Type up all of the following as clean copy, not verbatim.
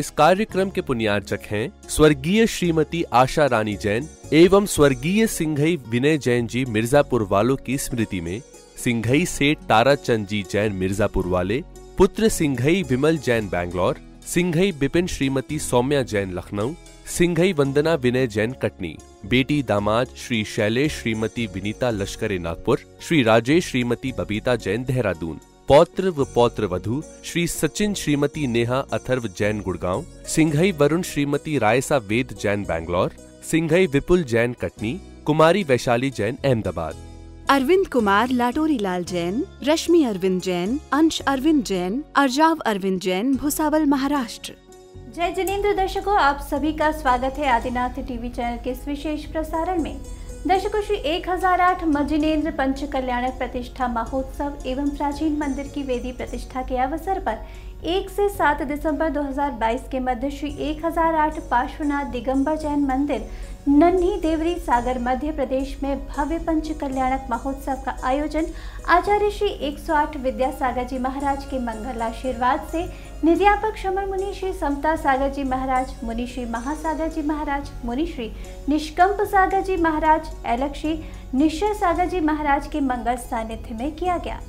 इस कार्यक्रम के पुण्यार्चक हैं स्वर्गीय श्रीमती आशा रानी जैन एवं स्वर्गीय सिंघई विनय जैन जी मिर्जापुर वालों की स्मृति में सिंघई सेठ ताराचंद जी जैन मिर्जापुर वाले, पुत्र सिंघई विमल जैन बैंगलोर, सिंघई बिपिन श्रीमती सौम्या जैन लखनऊ, सिंघई वंदना विनय जैन कटनी, बेटी दामाद श्री शैलेश श्रीमती विनीता लश्करे नागपुर, श्री राजेश श्रीमती बबीता जैन देहरादून, पौत्र व पौत्र वधू श्री सचिन श्रीमती नेहा अथर्व जैन गुड़गांव, सिंघई वरुण श्रीमती रायसा वेद जैन बैंगलोर, सिंघई विपुल जैन कटनी, कुमारी वैशाली जैन अहमदाबाद। अरविंद कुमार लाटोरी लाल जैन, रश्मि अरविंद जैन, अंश अरविंद जैन, अर्जाव अरविंद जैन भुसावल महाराष्ट्र। जय जिनेंद्र दर्शकों, आप सभी का स्वागत है आदिनाथ टीवी चैनल के इस विशेष प्रसारण में। दर्शकों, श्री 1008 मज्जिनेन्द्र पंच कल्याणक प्रतिष्ठा महोत्सव एवं प्राचीन मंदिर की वेदी प्रतिष्ठा के अवसर पर 1 से 7 दिसंबर 2022 के मध्य श्री 1008 पार्श्वनाथ दिगंबर जैन मंदिर नन्ही देवरी सागर मध्य प्रदेश में भव्य पंच कल्याणक महोत्सव का आयोजन आचार्य श्री 108 विद्यासागर जी महाराज के मंगल आशीर्वाद से निर्यापक श्रमण मुनि श्री समता सागर जी महाराज, मुनि श्री महासागर जी महाराज, मुनि श्री निष्कंप सागर जी महाराज, एलक श्री निश्चय सागर जी महाराज के मंगल सानिध्य में किया गया।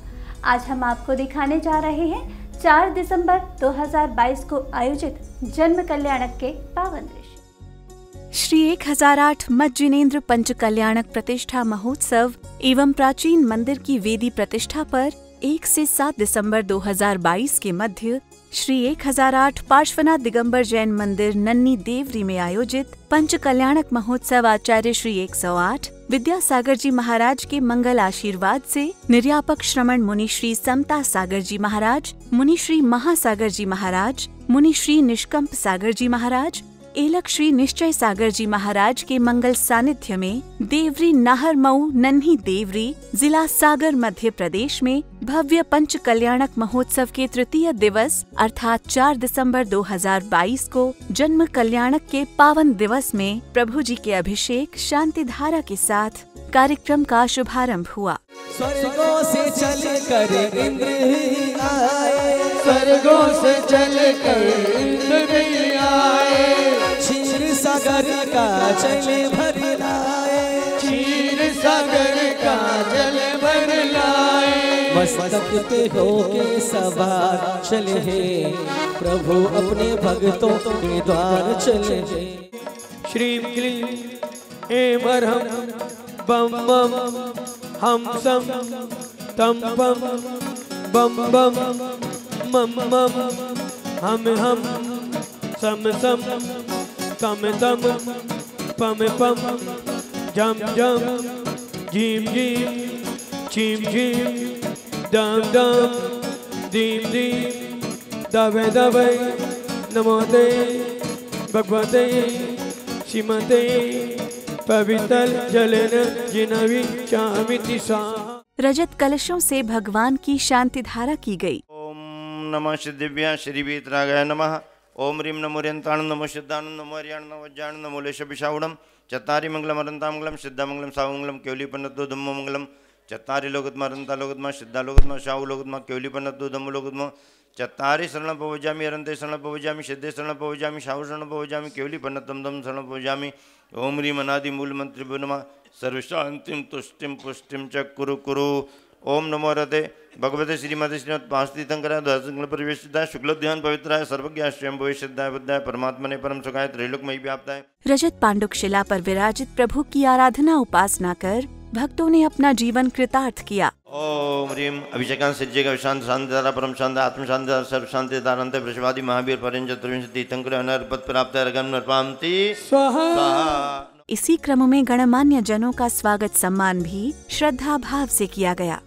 आज हम आपको दिखाने जा रहे हैं 4 दिसंबर 2022 को आयोजित जन्म कल्याणक के पावन दृश्य। श्री 1008 मज्जिनेन्द्र पंच कल्याणक प्रतिष्ठा महोत्सव एवं प्राचीन मंदिर की वेदी प्रतिष्ठा पर 1 से 7 दिसंबर 2022 के मध्य श्री 1008 पार्श्वनाथ दिगंबर जैन मंदिर नन्ही देवरी में आयोजित पंच कल्याणक महोत्सव आचार्य श्री 108 विद्यासागर जी महाराज के मंगल आशीर्वाद से निर्यापक श्रमण मुनि श्री समता सागर जी महाराज, मुनि श्री महासागर जी महाराज, मुनि श्री निष्कंप सागर जी महाराज, एलक श्री निश्चय सागर जी महाराज के मंगल सानिध्य में देवरी नाहर मऊ नन्ही देवरी जिला सागर मध्य प्रदेश में भव्य पंच कल्याणक महोत्सव के तृतीय दिवस अर्थात 4 दिसंबर 2022 को जन्म कल्याणक के पावन दिवस में प्रभु जी के अभिषेक शांति धारा के साथ कार्यक्रम का शुभारंभ हुआ। स्वर्गों से चल कर इंद्र आए, स्वर्गों से चल कर इंद्र आए, क्षीर सागर का जल भर लाए, क्षीर सागर का जल भर लाए, मस्तक पे होके सवार चले हैं प्रभु अपने भक्तों के द्वार चले हैं। श्रीं क्लीं ऐं वरहं बम बम हम सम तम बम बम बम मम मम हम सम सम तम तम पम पम जम जम जीम जीम चीम चीम दम दम दीम दीम दवे दवे नमोते भगवते श्रीमते पवित्र जलन जिनवी चामिति सा। रजत कलशों से भगवान की शांति धारा की गई। ओम नमः सिद्धिभ्यां श्री वीतरागाय नमः। ओम ह्रीं नमो र्यन्ताणं नमो सिद्धाणं नमो हरियाणं नमो वज्राणं नमो लेशभिषावणं चत्तारि मंगलम् अरन्तामंगलम् सिद्धामंगलम् सावमंगलम् केवलीपन्नतो धम्ममंगलम् चत्तारि लोकोत्तमा अरन्ता लोकोत्तमा सिद्धा लोकोत्तमा शाहु लोकोत्तमा केवलीपन्नतो धम्मो लोकोत्तमा चत्तारि शरणं पवजामि अरन्ते शरणं पवजामि सिद्धे शरणं पवजामि शाहु शरणं पवजामि केवलीपन्नतं धम्मं शरणं पवजामि। ओम ह्रीं अनादि मूल मंत्र नमः सर्वशांतिं तुष्टिं पुष्टिं च कुरु कुरु। ओम नमो रते भगवते श्रीमते श्रीमद पांचतीर्थंकराय द्वादशंकल परिवेशिताय शुक्लध्यान पवित्राय सर्वज्ञाय स्वयं भविष्यदाय बुद्धाय परमात्मने परम सुखाय त्रैलोकमयी व्याप्ताय। रजत पांडुक शिला पर विराजित प्रभु की आराधना उपासना कर भक्तों ने अपना जीवन कृतार्थ किया। ओम ह्रीं अभिषेकांत सिद्धिका शांत शांतिधारा परम शांति आत्म शांति सर्व शांति दारंत वृषभादि महावीर परंज चतुर्विंश तीर्थंकर अनर्पद प्राप्त रगम नरपामति स्वाहा। इसी क्रम में गणमान्य जनों का स्वागत सम्मान भी श्रद्धा भाव से किया गया।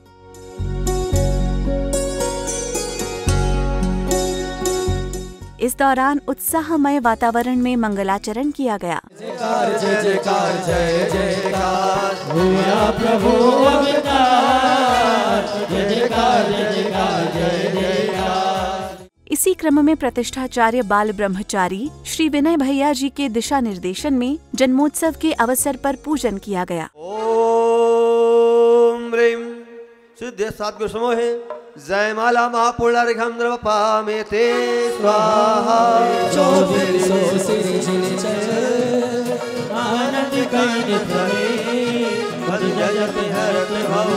इस दौरान उत्साहमय वातावरण में मंगलाचरण किया गया। जयकार जय जयकार जय जयकार हुआ प्रभु अवतार, जय जयकार जय जयकार जय जयकार। इसी क्रम में प्रतिष्ठाचार्य बाल ब्रह्मचारी श्री विनय भैया जी के दिशा निर्देशन में जन्मोत्सव के अवसर पर पूजन किया गया। ओम ह्रीं सिद्धे सात समूहे जयमाला महापूर्णार्घ्यं द्रवपामेते स्वाहा। 2400 सिर जिन आनंद गान पद जयति हरत भव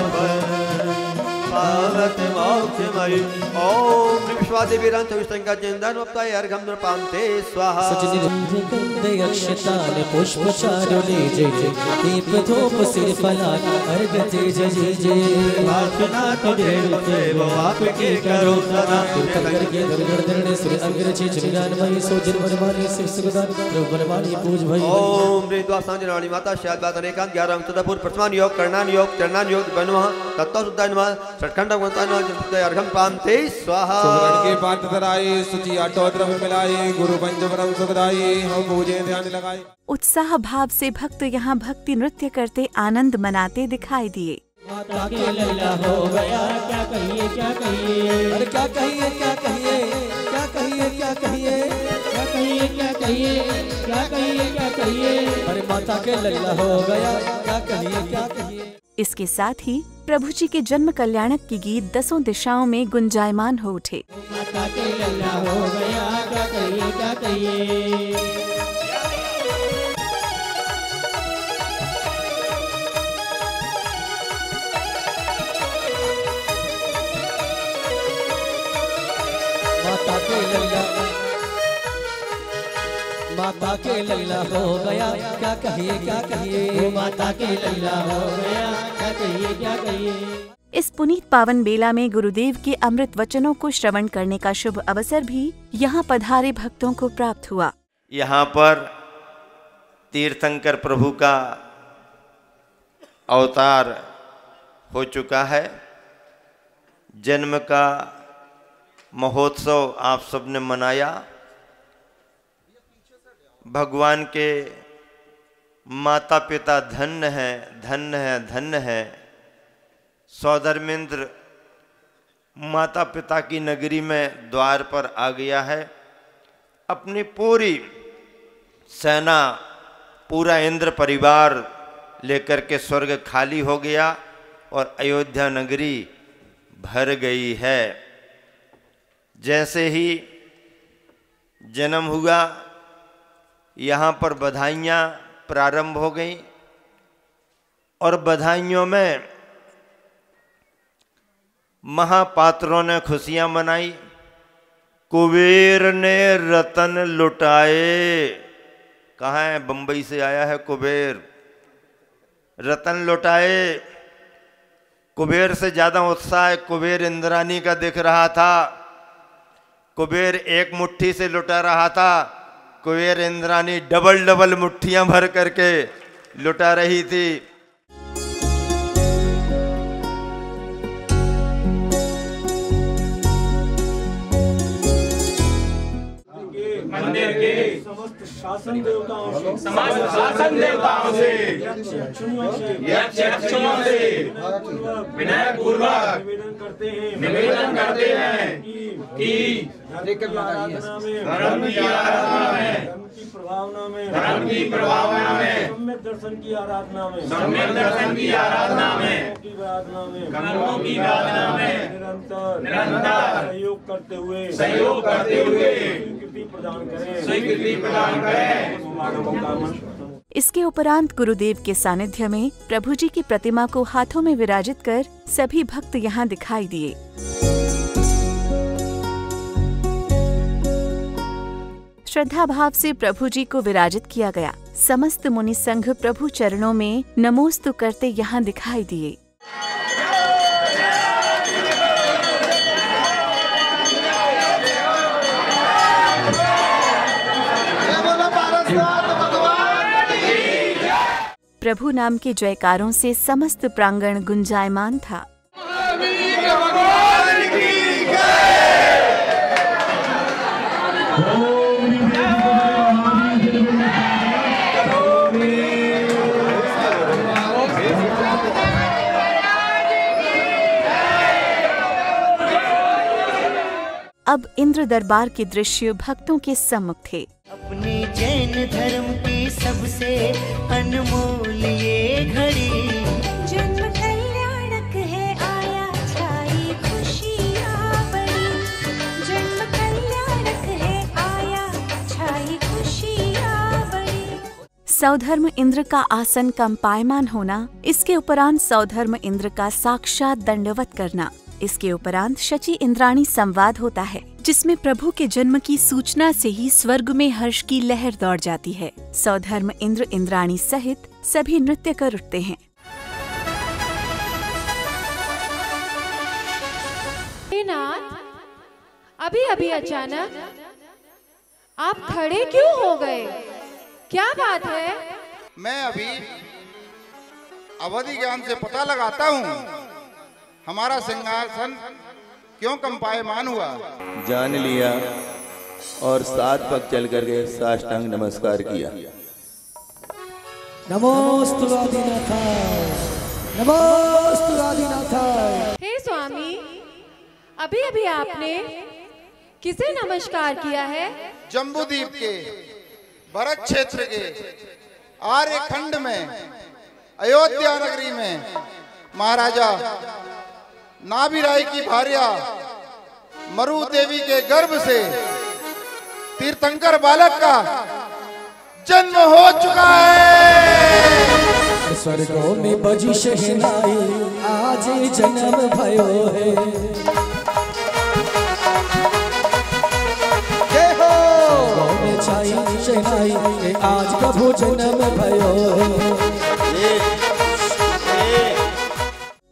पावत मोक्षमयि। ओम विश्वादेवी रंतविष्टंगजेन्द्रनवप्ताय अर्घ्यं द्रवपामते स्वाहा। सचनिंद्र अक्षतान पुष्पचारो ले जय जय दीप धूप सिर फलान अर्घ जय जय जय। प्रार्थना करें देव आपके करो सदा करके दरगड़ सिर अंग्रेजी चिरानमयी सोजन वरवानी शिव सुगदान वरवानी पूज भई। ओम रेद्वा सांजनानी माता शायद अनेकांत 11 तदपुर प्रथमान योग कर्णान योग चरणान योग बनवा तत्व सुदानवा सटखंड वंतान अर्घ्यं पामते स्वाहा। सुगरण के पात्र धराए सुचि आटो द्रव्य मिलाए गुरु पंचवरम सुखदाई हम पूजे ध्यान लगाए। उत्साह भाव से भक्त यहाँ भक्ति नृत्य करते आनंद मनाते दिखाई दिए। माता के लल्ला हो गया क्या कहिए क्या कहिए। अरे क्या कहिए क्या कहिए क्या कहिए क्या कहिए क्या कहिए क्या कहिए क्या कहिए क्या कहिए। अरे माता के लल्ला हो गया क्या कहिए क्या कहिए। इसके साथ ही प्रभु जी के जन्म कल्याणक की गीत 10 दिशाओं में गुंजायमान हो उठे। माता के लल्ला हो गया क्या कहिए क्या कहिए। माता के लल्ला हो गया क्या कहिए क्या कहिए। माता के लल्ला हो गया क्या कहिए क्या कहिए। इस पुनीत पावन बेला में गुरुदेव के अमृत वचनों को श्रवण करने का शुभ अवसर भी यहाँ पधारे भक्तों को प्राप्त हुआ। यहाँ पर तीर्थंकर प्रभु का अवतार हो चुका है। जन्म का महोत्सव आप सबने मनाया। भगवान के माता पिता धन्य हैं धन्य हैं धन्य हैं। सौधर्मेंद्र माता पिता की नगरी में द्वार पर आ गया है। अपनी पूरी सेना पूरा इंद्र परिवार लेकर के स्वर्ग खाली हो गया और अयोध्या नगरी भर गई है। जैसे ही जन्म हुआ यहाँ पर बधाइयाँ प्रारंभ हो गई और बधाइयों में महापात्रों ने खुशियाँ मनाई। कुबेर ने रतन लुटाए। कहाँ है? बम्बई से आया है कुबेर। रतन लुटाए। कुबेर से ज़्यादा उत्साह कुबेर इंद्रानी का दिख रहा था। कुबेर एक मुट्ठी से लुटा रहा था, कुबेर इंद्रानी डबल डबल मुट्ठियां भर करके लुटा रही थी। मंदिर के समस्त शासन देवताओं से यक्षिणियों से विनय पूर्वक निवेदन करते हैं कि धर्म की आराधना में धर्म की प्रभावना में सम्यक दर्शन की आराधना में कर्मों की आराधना में निरंतर सहयोग करते हुए स्वीकृति प्रदान करें। इसके उपरांत गुरुदेव के सानिध्य में प्रभु जी की प्रतिमा को हाथों में विराजित कर सभी भक्त यहाँ दिखाई दिए। श्रद्धा भाव से प्रभु जी को विराजित किया गया। समस्त मुनि संघ प्रभु चरणों में नमोस्तु करते यहाँ दिखाई दिए। प्रभु नाम के जयकारों से समस्त प्रांगण गुंजायमान था। अब इंद्र दरबार के दृश्य भक्तों के सम्मुख थे। अपने जैन धर्म की सबसे अनमोल ये घड़ी जन्म कल्याणक है आया छाई खुशी सौधर्म इंद्र का आसन कंपायमान होना, इसके उपरांत सौधर्म इंद्र का साक्षात दंडवत करना, इसके उपरांत शची इंद्राणी संवाद होता है, जिसमें प्रभु के जन्म की सूचना से ही स्वर्ग में हर्ष की लहर दौड़ जाती है। सौधर्म इंद्र इंद्राणी सहित सभी नृत्य कर उठते हैं। अभी अभी अचानक आप खड़े क्यों हो गए? क्या बात है? मैं अभी अवधि ज्ञान से पता लगाता हूँ हमारा सिंहासन क्यों कंपायमान हुआ। जान लिया और 7 पग चल करके साष्टांग नमस्कार किया। नमोस्तु आदिनाथाय, नमोस्तु आदिनाथाय। हे स्वामी, अभी अभी आपने किसे नमस्कार किया है? जम्बूद्वीप के भरत क्षेत्र के आर्य खंड में अयोध्या नगरी में महाराजा नाभिराय की भार्या मरु देवी के गर्भ से तीर्थंकर बालक का जन्म हो चुका है। स्वर्गों में बजी शहनाई, आज जन्म भयो है। शहनाई, आज प्रभु जन्म भयो है।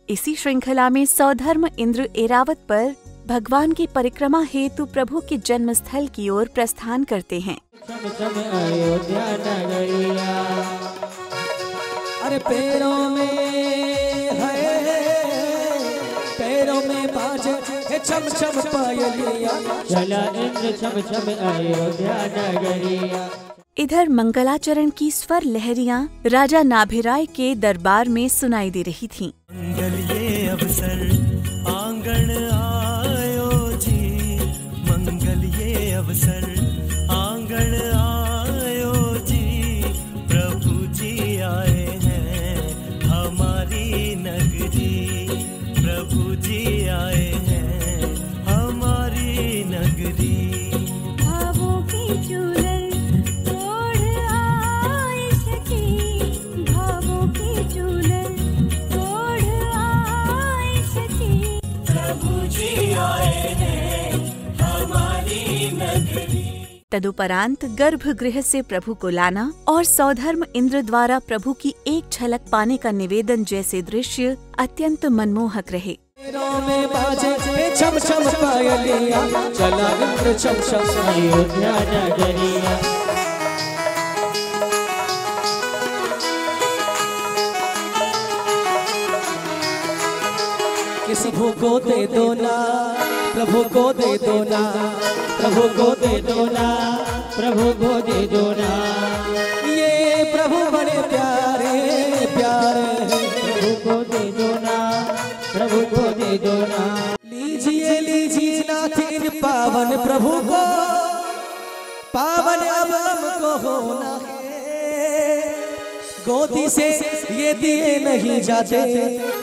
इसी श्रृंखला में सौधर्म इंद्र एरावत पर भगवान की परिक्रमा हेतु प्रभु के जन्म स्थल की ओर प्रस्थान करते हैं। अयोध्या नगरिया, अरे पैरों में है, पैरों में बाजे छम छम पायलिया, चला इंद्र छम छम अयोध्या नगरिया। इधर मंगलाचरण की स्वर लहरियां राजा नाभिराय के दरबार में सुनाई दे रही थीं। मंगल ये अवसर आंगन आयो जी, मंगल ये अवसर आंगन आयो जी, प्रभु जी आए हैं हमारी नगरी, प्रभु जी आए हैं हमारी नगरी। भावों की चूड़ल तोड़ आई सखी, भावों की चूड़ल तोड़ आई सखी, प्रभु जी आए हैं हमारी नगरी। तदुपरांत गर्भगृह से प्रभु को लाना और सौधर्म इंद्र द्वारा प्रभु की एक झलक पाने का निवेदन जैसे दृश्य अत्यंत मनमोहक रहे। पैरों में बाजे छम छम पायलिया, चला इंद्र छम छम अयोध्या नगरिया। किसी को दे दो ना, प्रभु को दे दो ना, प्रभु को दे दो ना, प्रभु को दे दो ना। ये प्रभु बड़े प्यारे प्यारे, प्रभु को दे दो ना, प्रभु को दे दो ना। लीजिए लीजिए नाथ इन पावन प्रभु को, पावन अब हमको होना है। गोदी से ये दिए नहीं जाते,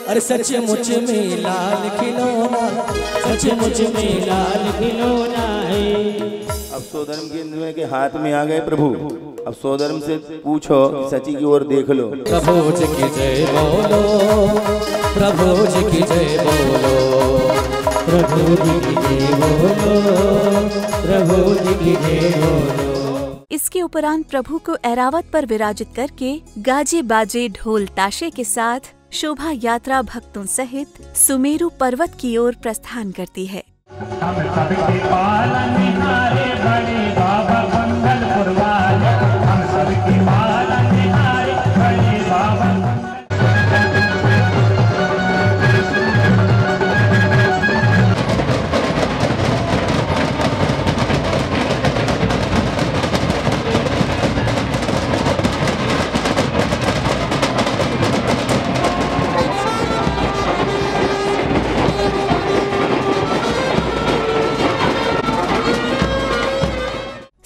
अरे सचमुच में लाल खिलौना, सचमुच में लाल खिलौना है। अब सौधर्म केंद्र के हाथ में आ गए प्रभु। अब सौधर्म से पूछो, सची की ओर देख लो। प्रभु जी की जय बोलो, प्रभु जी की जय बोलो, प्रभु जी की जय बोलो, प्रभु जी की जय बोलो। इसके उपरांत प्रभु को ऐरावत पर विराजित करके गाजे बाजे ढोल ताशे के साथ शोभा यात्रा भक्तों सहित सुमेरु पर्वत की ओर प्रस्थान करती है। हम सबके पालनहारे बड़े बाबा मंगल पुरवाले, हम सबके पालनहारे बड़े बाबा।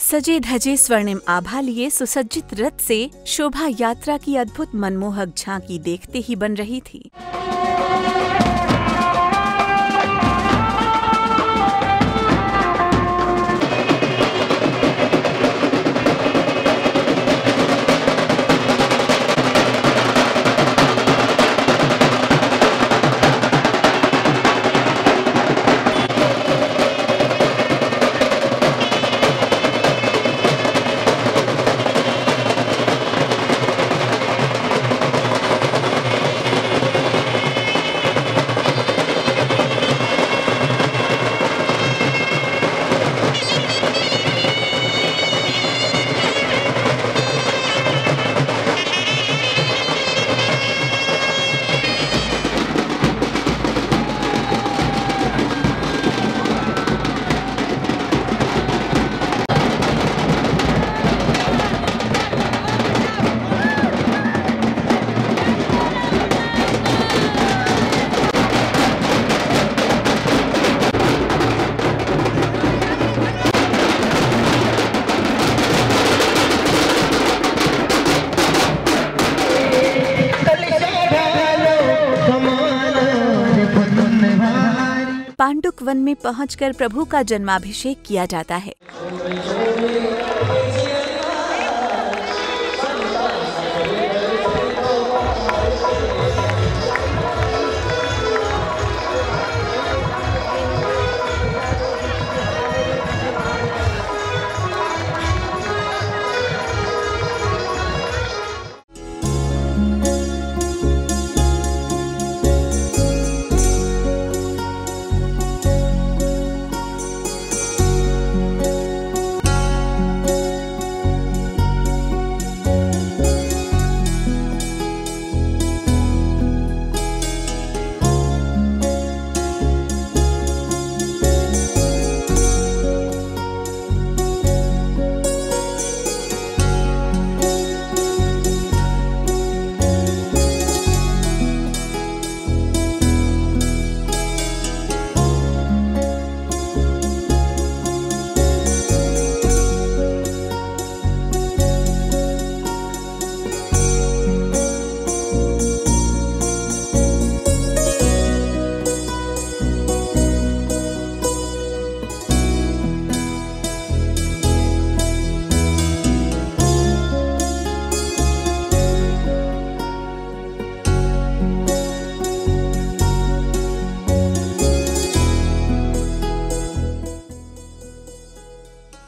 सजे धजे स्वर्णिम आभा लिए सुसज्जित रथ से शोभा यात्रा की अद्भुत मनमोहक झांकी देखते ही बन रही थी। पांडुक वन में पहुंचकर प्रभु का जन्माभिषेक किया जाता है।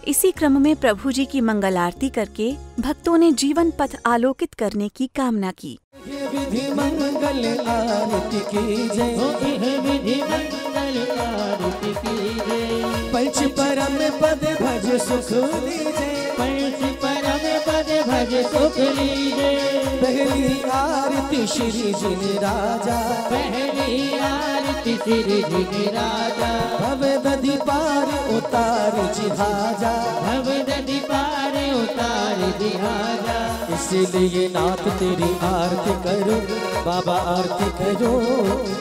इसी क्रम में प्रभु जी की मंगल आरती करके भक्तों ने जीवन पथ आलोकित करने की कामना की। विधि मंगल आरती की जय, विधि मंगल आरती की जय। पंच परम पद भज सुख लीजे, पंच परम पद भज सुख लीजे। पहली आरती श्री जिन राजा, पहली आरती श्री जिन राजा। भव नदी पार उतार जिहाजा, भव नदी पार उतार जिहाजा। इसीलिए नाथ तेरी आरती करो बाबा, आरती करो।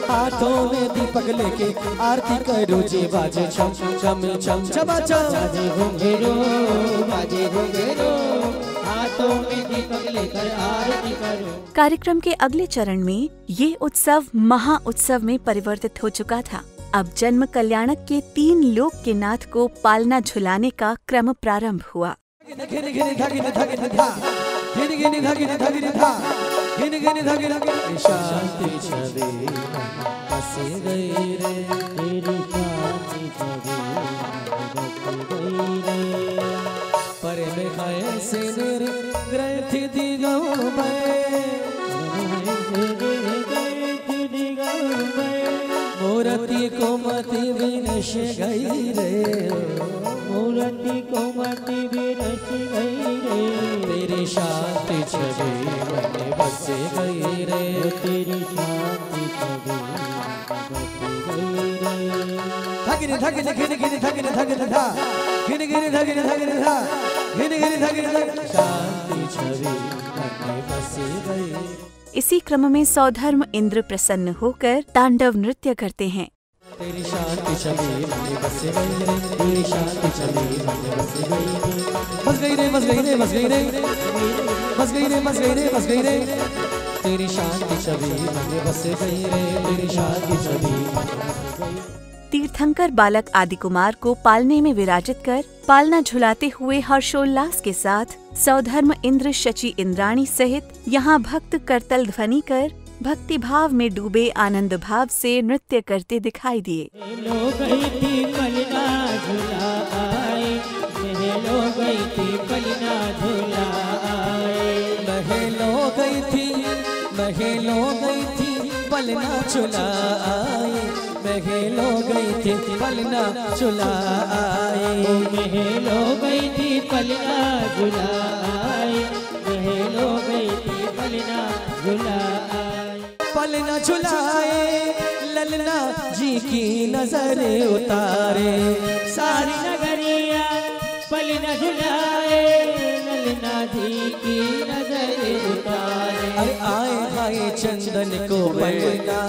हाथों में दीपक लेके आरती करो जी, बाजे छम छम छम छम छम। बाजे घुंघरू, बाजे घुंघरू, हाथों में दीपक लेकर आरती करो। कार्यक्रम के अगले चरण में ये उत्सव महा उत्सव में परिवर्तित हो चुका था। अब जन्म कल्याणक के 3 लोक के नाथ को पालना झुलाने का क्रम प्रारंभ हुआ। शांति छवि बस गई रे, तेरी शांति छवि बस गई रे। पर में खाए से मेरे ग्रंथ दिगंबर, मूर्ति को मति विनश गई रे, मूर्ति को मति विनश गई रे। तेरी शांति छवि मन बस गई रे, तेरी शांति छवि बस गई रे। धगिन धगिन घिन घिन धगिन धगिन धा, घिन घिन धगिन धगिन धा, घिन घिन धगिन धगिन। शांति छवि मन बस गई। इसी क्रम में सौधर्म इंद्र प्रसन्न होकर तांडव नृत्य करते हैं। तेरी शांति छवि मन बस गई रे, तेरी शांति छवि मन बस गई रे। बस गई रे, बस गई रे, बस गई रे, बस गई रे, बस गई रे, बस गई रे। तेरी शांति छवि मन बस गई रे, तेरी शांति छवि मन बस गई। तीर्थंकर बालक आदि कुमार को पालने में विराजित कर पालना झुलाते हुए हर्षोल्लास के साथ सौधर्म इंद्र शची इंद्राणी सहित यहाँ भक्त करतल ध्वनि कर भक्ति भाव में डूबे आनंद भाव से नृत्य करते दिखाई दिए। पलना चुलाए, महलो गई थी पलना चुलाए, महलो गई थी पलना झुलाए, महलो गई थी पलना झुलाए। पलना झुलाए ललना जी की नजर उतारे, सारी नगरिया पलना झुलाए ललना जी की नजर उतारे। अरे आए हाय चंदन को पलना,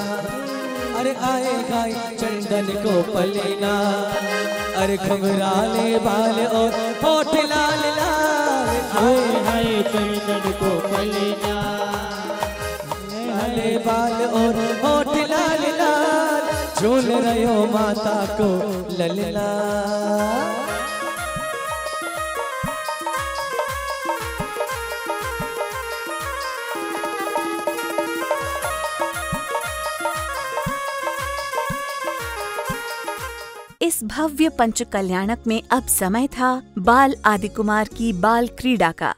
अरे आए हाय चंदन को पलना। अरे घुंघराले बाल और होठ लाल लाल, आए हाय चंदन को पलना। बाल और होठ लाल लाल, झूल रहो माता को ललना। इस भव्य पंच कल्याणक में अब समय था बाल आदि कुमार की बाल क्रीड़ा का।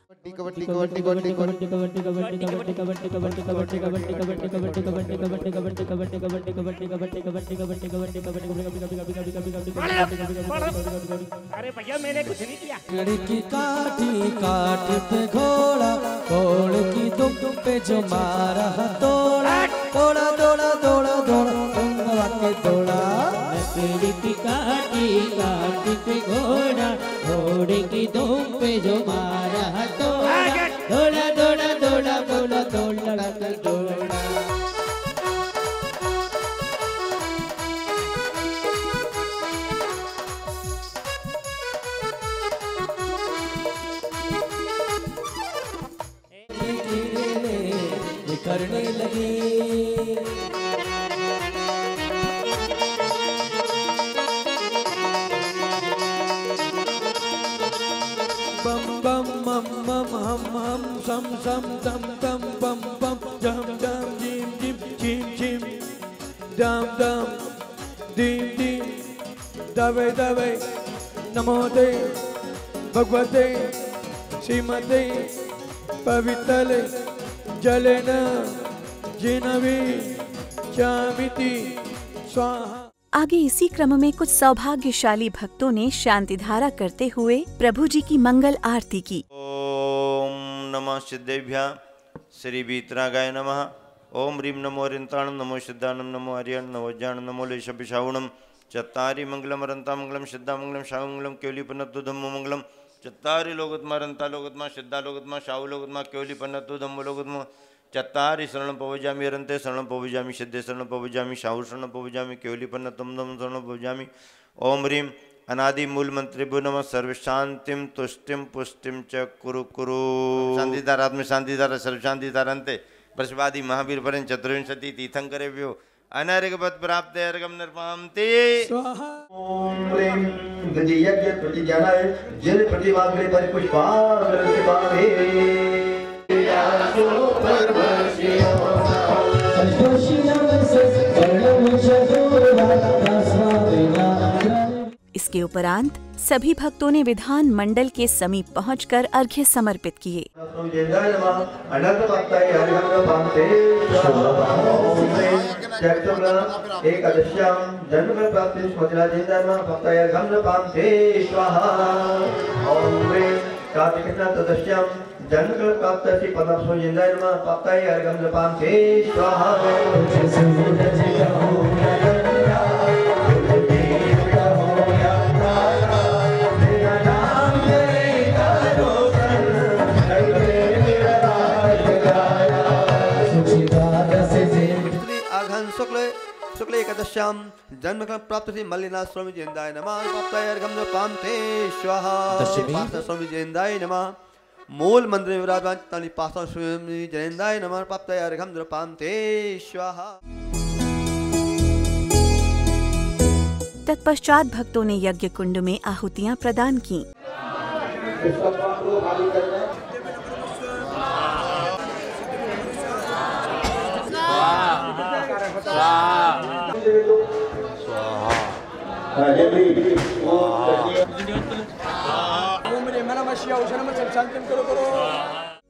अरे भैया मैंने कुछ नहीं किया। लड़की काठी काठी पे घोड़ा, घोड़े की दुम पे जो मारा तोड़ा, तोड़ा तोड़ा तोड़ा तोड़ा के तोड़ा। लड़की काठी काठी पे घोड़ा, घोड़े की दुम पे जो मारा तोड़ा, तोड़ा तोड़ा तोड़ा तोड़ा तोड़ा तोड़ा। करने लगी बम बम मम मम हम हम सम सम तम तम बम बम जम जम जिम जिम जिम जिम दम दम दीम दीम दवे दवे नमोते भगवते श्रीमते पवित्रले जलेन जिनवी चामिति स्वाहा। आगे इसी क्रम में कुछ सौभाग्यशाली भक्तों ने शांति धारा करते हुए प्रभु जी की मंगल आरती की। ओम नमः सिद्धेभ्यः श्री वीतरागाय नमः। ओम ह्रीं नमो रिंताणं नमो सिद्धानं नमो आर्याणं नमो वज्राणं नमो लेशपिशावणं चत्तारि मंगलम अरंता मंगलम सिद्धा मंगलम शाहु मंगलम केवलीपन्नतु धम्मो मंगलम चत्तारि लोकोत्मा अरंता लोकोत्मा सिद्धा लोकोत्मा शाहु लोकोत्मा केवलीपन्नतु धम्मो लोकोत्मा चत्तारि शरणं पवजामि अरन्ते शरणं पवजामि सिद्धे शरणं पवजामि शाहु शरणं पवजामि केवलीपन्नतं धम्मं शरणं पवजामि। ओम ह्रीं अनादि मूल मंत्रेभ्यो नमः सर्व शांतिम तुष्टिम पुष्टिम च कुरु कुरु। शांतिधारात्म शांतिधारा सर्व शांतिधारन्ते वृषभादि महावीर परं चतुर्विंशति तीर्थंकरेभ्यो अनर्घवत् प्राप्त अर्घम निर्पामते स्वाहा। ओम ह्रीं गति यज्ञ प्रतिज्ञानाय जल प्रतिमाग्रे परिपुष्पाग्र से पावे इसके उपरांत सभी भक्तों ने विधान मंडल के समीप पहुंचकर अर्घ्य समर्पित किए। जन्म प्राप्त श्री पद्मसो जिंदाय नमः प्राप्ताय अर्घम जपामते स्वाहा। आघन शुक्ल एकादश्याम जन्म प्राप्त श्री मल्लिनाथ स्वामी जिंदाय नमः प्राप्ताय अर्घम जपामते स्वाहा। स्वामी जिंदाय नमः मूल मंदिर में विराजमान ताली पासा स्वामी जयंदाय नमः प्राप्ताय अर्घम द्रपामते स्वाहा। तत्पश्चात भक्तों ने यज्ञ कुंड में आहुतियां प्रदान की।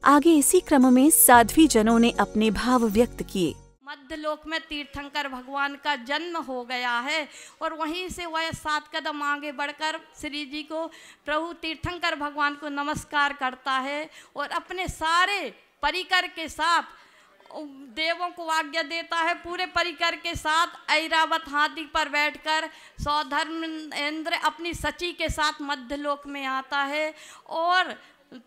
आगे इसी क्रम में साध्वी जनों ने अपने भाव व्यक्त किए। मध्यलोक में तीर्थंकर भगवान का जन्म हो गया है और वहीं से वह 7 कदम आगे बढ़कर श्री जी को प्रभु तीर्थंकर भगवान को नमस्कार करता है और अपने सारे परिकर के साथ देवों को आज्ञा देता है। पूरे परिकर के साथ ऐरावत हाथी पर बैठकर सौधर्मेंद्र अपनी सची के साथ मध्यलोक में आता है और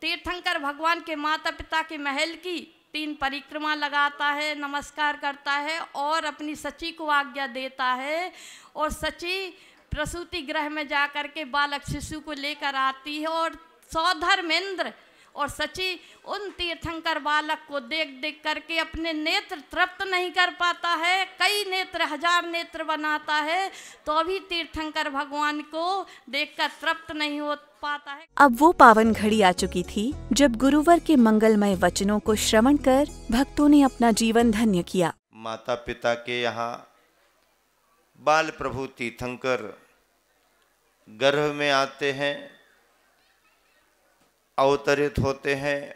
तीर्थंकर भगवान के माता पिता के महल की 3 परिक्रमा लगाता है, नमस्कार करता है और अपनी सची को आज्ञा देता है और सची प्रसूति गृह में जाकर के बालक शिशु को लेकर आती है और सौधर्मेंद्र और सची उन तीर्थंकर बालक को देख देख करके अपने नेत्र तृप्त नहीं कर पाता है, कई नेत्र हजार नेत्र बनाता है तो भी तीर्थंकर भगवान को देखकर तृप्त नहीं हो पाता है। अब वो पावन घड़ी आ चुकी थी जब गुरुवर के मंगलमय वचनों को श्रवण कर भक्तों ने अपना जीवन धन्य किया। माता पिता के यहाँ बाल प्रभु तीर्थंकर गर्भ में आते हैं, अवतरित होते हैं,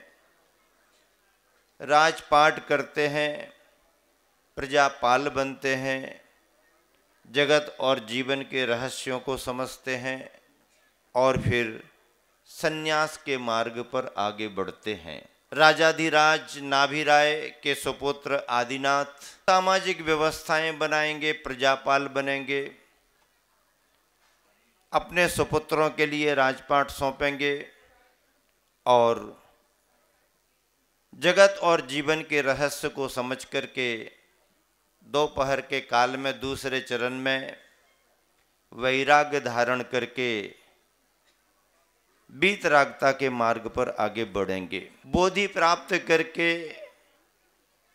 राजपाट करते हैं, प्रजापाल बनते हैं, जगत और जीवन के रहस्यों को समझते हैं और फिर सन्यास के मार्ग पर आगे बढ़ते हैं। राजाधिराज नाभिराय के सुपुत्र आदिनाथ सामाजिक व्यवस्थाएं बनाएंगे, प्रजापाल बनेंगे, अपने सुपुत्रों के लिए राजपाट सौंपेंगे और जगत और जीवन के रहस्य को समझ करके दोपहर के काल में दूसरे चरण में वैराग्य धारण करके वीतरागता के मार्ग पर आगे बढ़ेंगे। बोधि प्राप्त करके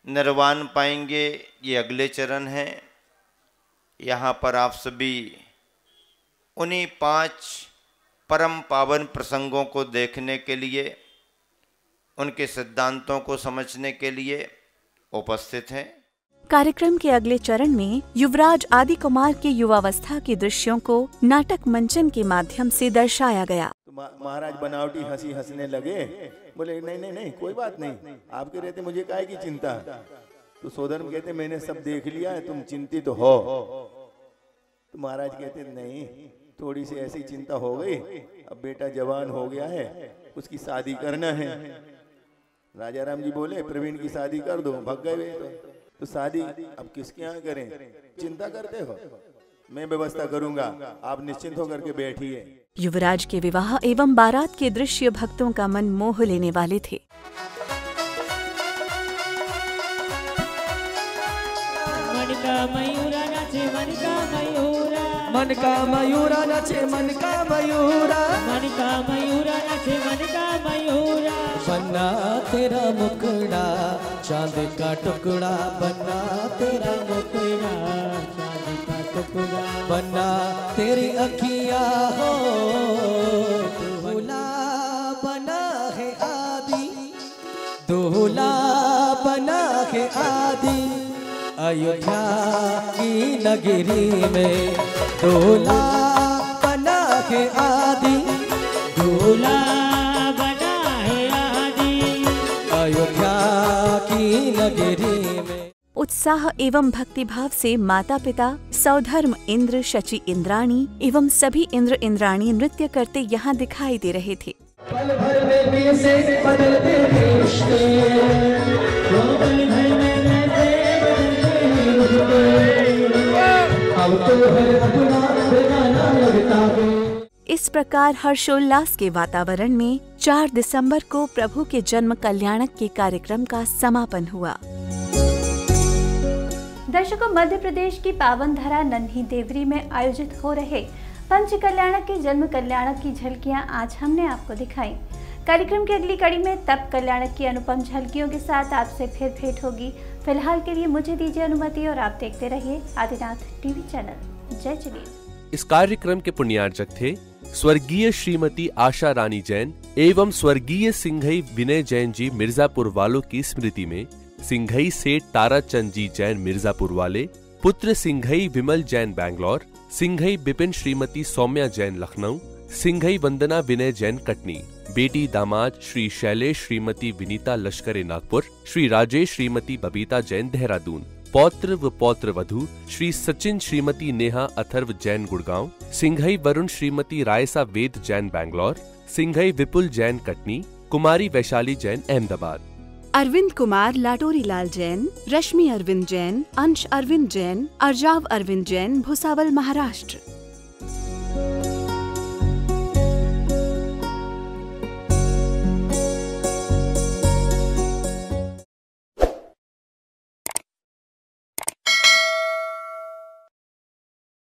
निर्वाण पाएंगे, ये अगले चरण हैं। यहाँ पर आप सभी उन्हीं 5 परम पावन प्रसंगों को देखने के लिए, उनके सिद्धांतों को समझने के लिए उपस्थित हैं। कार्यक्रम के अगले चरण में युवराज आदि कुमार के युवावस्था के दृश्यों को नाटक मंचन के माध्यम से दर्शाया गया। तो महाराज बनावटी हंसी हंसने लगे, बोले नहीं नहीं नहीं कोई बात नहीं, आपके रहते मुझे काहे की चिंता। तो सोदर कहते मैंने सब देख लिया है, तुम चिंतित हो। तो महाराज कहते नहीं, थोड़ी सी ऐसी चिंता हो गई, अब बेटा जवान हो गया है, उसकी शादी करना है। राजा राम जी बोले प्रवीण की शादी कर दो, भाग गए। तो शादी अब किसके यहाँ करें, चिंता करते हो, मैं व्यवस्था करूंगा, आप निश्चिंत होकर के बैठिए। युवराज के विवाह एवं बारात के दृश्य भक्तों का मन मोह लेने वाले थे। मन का मयूरा नाचे, मन का मयूरा, मन का मयूरा नाचे, मन का मयूरा, मन का मयूरा नाचे, मन का मयूरा। बन्ना तेरा मुखड़ा चांद का टुकड़ा, बन्ना तेरा मुखड़ा चांद का टुकड़ा, बन्ना तेरी अखियां हो दूल्हा बना है आदि, दूल्हा बना है आदि। अयोध्या की नगरी में दूल्हा बना है आदि, दूल्हा बना है आदि। अयोध्या की नगरी में। उत्साह एवं भक्तिभाव से माता पिता सौधर्म इंद्र, शची इंद्राणी एवं सभी इंद्र इंद्राणी नृत्य करते यहाँ दिखाई दे रहे थे। पल भर में से बदलते रिश्ते, पल भर में अब तो हर अपना बेगाना लगता है। इस प्रकार हर्षोल्लास के वातावरण में 4 दिसंबर को प्रभु के जन्म कल्याणक के कार्यक्रम का समापन हुआ। दर्शकों, मध्य प्रदेश की पावन धरा नन्ही देवरी में आयोजित हो रहे पंच कल्याणक के जन्म कल्याणक की झलकियां आज हमने आपको दिखाई। कार्यक्रम की अगली कड़ी में तप कल्याणक की अनुपम झलकियों के साथ आपसे फिर भेंट होगी। फिलहाल के लिए मुझे दीजिए अनुमति और आप देखते रहिए आदिनाथ टीवी चैनल। जय चलिए। इस कार्यक्रम के पुण्यार्चक थे स्वर्गीय श्रीमती आशा रानी जैन एवं स्वर्गीय सिंघई विनय जैन जी मिर्जापुर वालों की स्मृति में सिंघई सेठ ताराचंद जी जैन मिर्जापुर वाले, पुत्र सिंघई विमल जैन बैंगलोर, सिंघई बिपिन श्रीमती सौम्या जैन लखनऊ, सिंघई वंदना विनय जैन कटनी, बेटी दामाद श्री शैलेश श्रीमती विनीता लश्करे नागपुर, श्री राजेश श्रीमती बबीता जैन देहरादून, पौत्र व पौत्र वधू श्री सचिन श्रीमती नेहा अथर्व जैन गुड़गांव, सिंघई वरुण श्रीमती रायसा वेद जैन बैंगलोर, सिंघई विपुल जैन कटनी, कुमारी वैशाली जैन अहमदाबाद। अरविंद कुमार लाटोरी लाल जैन, रश्मि अरविंद जैन, अंश अरविंद जैन, अर्जाव अरविंद जैन भुसावल महाराष्ट्र।